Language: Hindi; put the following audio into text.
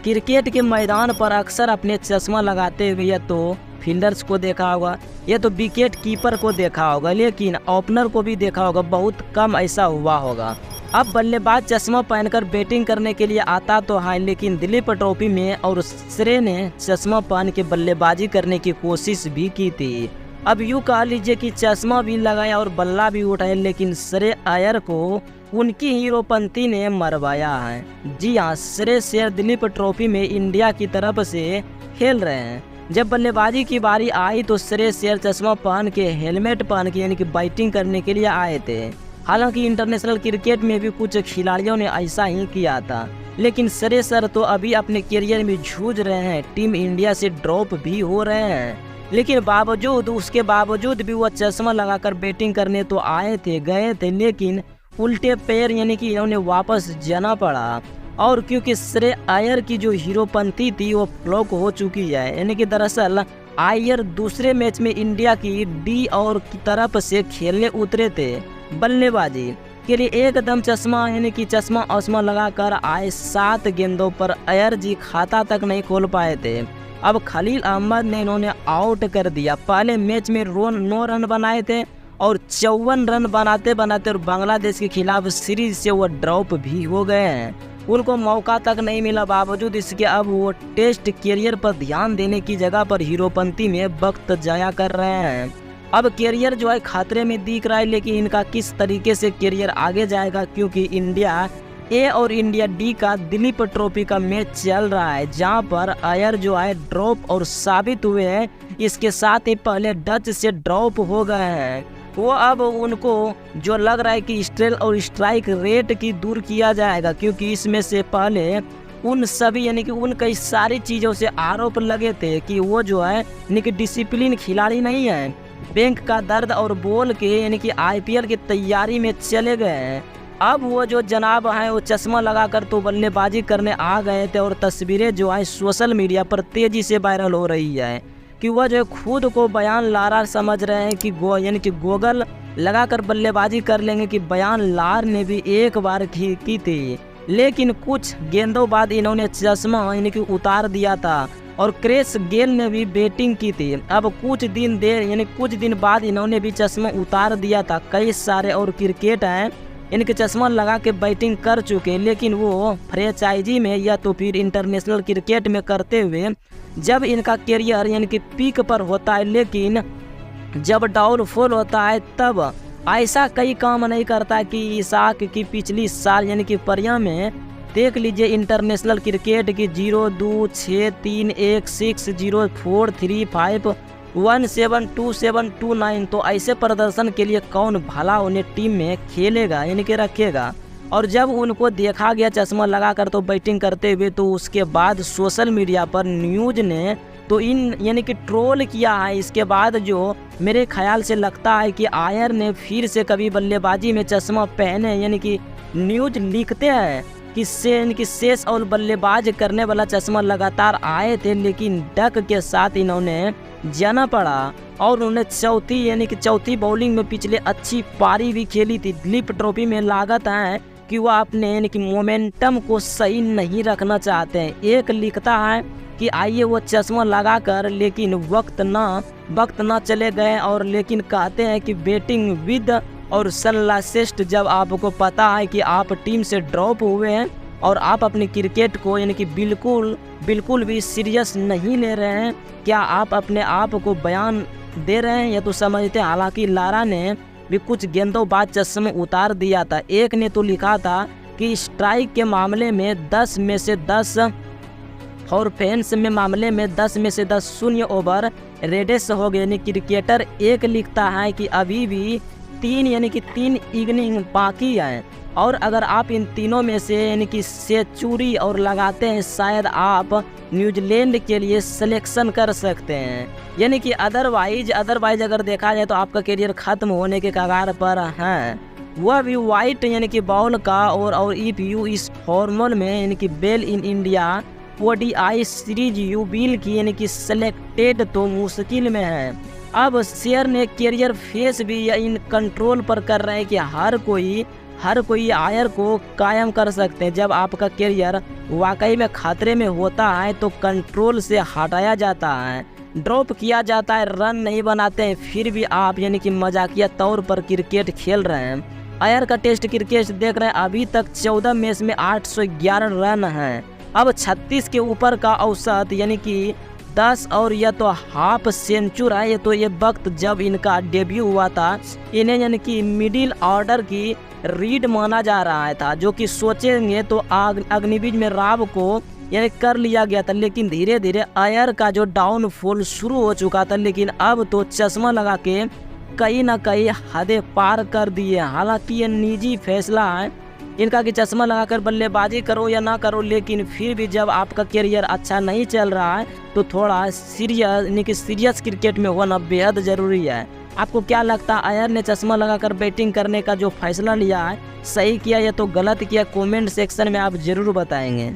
क्रिकेट के मैदान पर अक्सर अपने चश्मा लगाते हुए या तो फील्डर्स को देखा होगा या तो विकेट कीपर को देखा होगा, लेकिन ओपनर को भी देखा होगा। बहुत कम ऐसा हुआ होगा। अब बल्लेबाज चश्मा पहनकर बैटिंग करने के लिए आता तो है, लेकिन दिलीप ट्रॉफी में और श्रेय ने चश्मा पहन के बल्लेबाजी करने की कोशिश भी की थी। अब यूँ कह लीजिए कि चश्मा भी लगाया और बल्ला भी उठाया, लेकिन श्रेय अय्यर को उनकी हीरोपंती ने मरवाया है। जी हाँ, श्रेय अय्यर दिलीप ट्रॉफी में इंडिया की तरफ से खेल रहे हैं। जब बल्लेबाजी की बारी आई तो श्रेय अय्यर चश्मा पहन के, हेलमेट पहन के यानी कि बैटिंग करने के लिए आए थे। हालांकि इंटरनेशनल क्रिकेट में भी कुछ खिलाड़ियों ने ऐसा ही किया था, लेकिन श्रेय अय्यर तो अभी अपने करियर में जूझ रहे हैं। टीम इंडिया से ड्रॉप भी हो रहे हैं, लेकिन उसके बावजूद भी वो चश्मा लगाकर बैटिंग करने तो गए थे, लेकिन उल्टे पैर यानी कि इन्होंने वापस जाना पड़ा। और क्योंकि श्रेय अय्यर की जो हीरोपंती थी वो फ्लॉप हो चुकी है, यानी कि दरअसल अय्यर दूसरे मैच में इंडिया की डी और की तरफ से खेलने उतरे थे। बल्लेबाजी के लिए एकदम चश्मा यानी कि चश्मा लगाकर आए। 7 गेंदों पर अय्यर जी खाता तक नहीं खोल पाए थे। अब खलील अहमद ने इन्होंने आउट कर दिया। पहले मैच में 9 रन बनाए थे और 54 रन बनाते और बांग्लादेश के खिलाफ सीरीज से वो ड्रॉप भी हो गए हैं। उनको मौका तक नहीं मिला, बावजूद इसके अब वो टेस्ट करियर पर ध्यान देने की जगह पर हीरोपंती में वक्त जाया कर रहे हैं। अब करियर जो है खतरे में दिख रहा है, लेकिन इनका किस तरीके से करियर आगे जाएगा, क्योंकि इंडिया ए और इंडिया डी का दिलीप ट्रॉफी का मैच चल रहा है, जहां पर अय्यर जो है ड्रॉप और साबित हुए हैं। इसके साथ ही पहले डच से ड्रॉप हो गए हैं। वो अब उनको जो लग रहा है कि स्ट्रेल और स्ट्राइक रेट की दूर किया जाएगा, क्योंकि इसमें से पहले उन सभी यानी कि उन कई सारी चीज़ों से आरोप लगे थे कि वो जो है यानी कि डिसिप्लिन खिलाड़ी नहीं है। बैंक का दर्द और बोल के यानी कि IPL की तैयारी में चले गए हैं। अब वो जो जनाब हैं वो चश्मा लगाकर तो बल्लेबाजी करने आ गए थे, और तस्वीरें जो है सोशल मीडिया पर तेज़ी से वायरल हो रही है कि वह जो खुद को बयान लारा समझ रहे हैं कि यानी कि गोगल लगाकर बल्लेबाजी कर लेंगे। कि बयान लार ने भी एक बार की थी, लेकिन कुछ गेंदों बाद इन्होंने चश्मा यानी कि उतार दिया था, और क्रिस गेल ने भी बैटिंग की थी। अब कुछ दिन बाद इन्होंने भी चश्मा उतार दिया था। कई सारे और क्रिकेट हैं इनके चश्मा लगा के बैटिंग कर चुके, लेकिन वो फ्रेंचाइजी में या तो फिर इंटरनेशनल क्रिकेट में करते हुए जब इनका करियर यानी कि पीक पर होता है, लेकिन जब डाउनफॉल होता है तब ऐसा कई काम नहीं करता है। कि इसाक की पिछली साल यानी कि परिया में देख लीजिए इंटरनेशनल क्रिकेट की 0-2-6-3-1-6-0-4-3-5-1-7-2-7-2-9, तो ऐसे प्रदर्शन के लिए कौन भला उन्हें टीम में खेलेगा यानी कि रखेगा। और जब उनको देखा गया चश्मा लगाकर तो बैटिंग करते हुए, तो उसके बाद सोशल मीडिया पर न्यूज़ ने तो इन यानी कि ट्रोल किया है। इसके बाद जो मेरे ख्याल से लगता है कि अय्यर ने फिर से कभी बल्लेबाजी में चश्मा पहने, यानी कि न्यूज़ लिखते हैं कि शेष और बल्लेबाज करने वाला चश्मा लगातार आए थे, लेकिन डक के साथ इन्होंने जाना पड़ा। और उन्होंने चौथी बॉलिंग में पिछले अच्छी पारी भी खेली थी। दिलीप ट्रॉफी में लागत है कि वह अपने यानी कि मोमेंटम को सही नहीं रखना चाहते हैं। एक लिखता है कि आइए वो चश्मा लगाकर, लेकिन वक्त ना चले गए, और लेकिन कहते हैं कि बैटिंग विद और सनलाइसेस्ट, जब आपको पता है कि आप टीम से ड्रॉप हुए हैं और आप अपने क्रिकेट को यानी कि बिल्कुल भी सीरियस नहीं ले रहे हैं, क्या आप अपने आप को बयान दे रहे हैं या तो समझते हैं। हालांकि लारा ने भी कुछ गेंदों बाद चश्मा उतार दिया था। एक ने तो लिखा था कि स्ट्राइक के मामले में 10 में से 10 और फैंस में मामले में 10 में से 10 शून्य ओवर रेडेस हो गए। यानी क्रिकेटर एक लिखता है कि अभी भी 3 इनिंग बाकी है, और अगर आप इन तीनों में से यानी कि सेंचुरी और लगाते हैं, शायद आप न्यूजीलैंड के लिए सिलेक्शन कर सकते हैं। यानी कि अदरवाइज अगर देखा जाए तो आपका करियर ख़त्म होने के कगार पर है। वह भी वाइट यानी कि बॉल का, और इफ यू इस फॉर्मल में यानी कि bell in India ODI series you will की यानी कि सेलेक्टेड, तो मुश्किल में है। अब शेयर ने करियर फेस भी इन कंट्रोल पर कर रहे हैं कि हर कोई आयर को कायम कर सकते हैं। जब आपका करियर वाकई में खतरे में होता है तो कंट्रोल से हटाया जाता है, ड्रॉप किया जाता है, रन नहीं बनाते हैं, फिर भी आप यानी कि मजाकिया तौर पर क्रिकेट खेल रहे हैं। अय्यर का टेस्ट क्रिकेट देख रहे हैं, अभी तक 14 मैच में 811 रन हैं। अब 36 के ऊपर का औसत यानी कि 10 और यह तो हाफ सेंचुरी है। ये तो ये वक्त जब इनका डेब्यू हुआ था, इन्हें यानी कि मिडिल ऑर्डर की रीड माना जा रहा था, जो कि सोचेंगे तो अग्निवीर में राव को यानी कर लिया गया था। लेकिन धीरे धीरे अय्यर का जो डाउनफॉल शुरू हो चुका था, लेकिन अब तो चश्मा लगा के कहीं ना कहीं हदें पार कर दिए। हालांकि ये निजी फैसला है इनका कि चश्मा लगाकर बल्लेबाजी करो या ना करो, लेकिन फिर भी जब आपका करियर अच्छा नहीं चल रहा है तो थोड़ा सीरियस यानी कि सीरियस क्रिकेट में होना बेहद ज़रूरी है। आपको क्या लगता है अय्यर ने चश्मा लगाकर बैटिंग करने का जो फैसला लिया है सही किया या तो गलत किया? कमेंट सेक्शन में आप ज़रूर बताएंगे।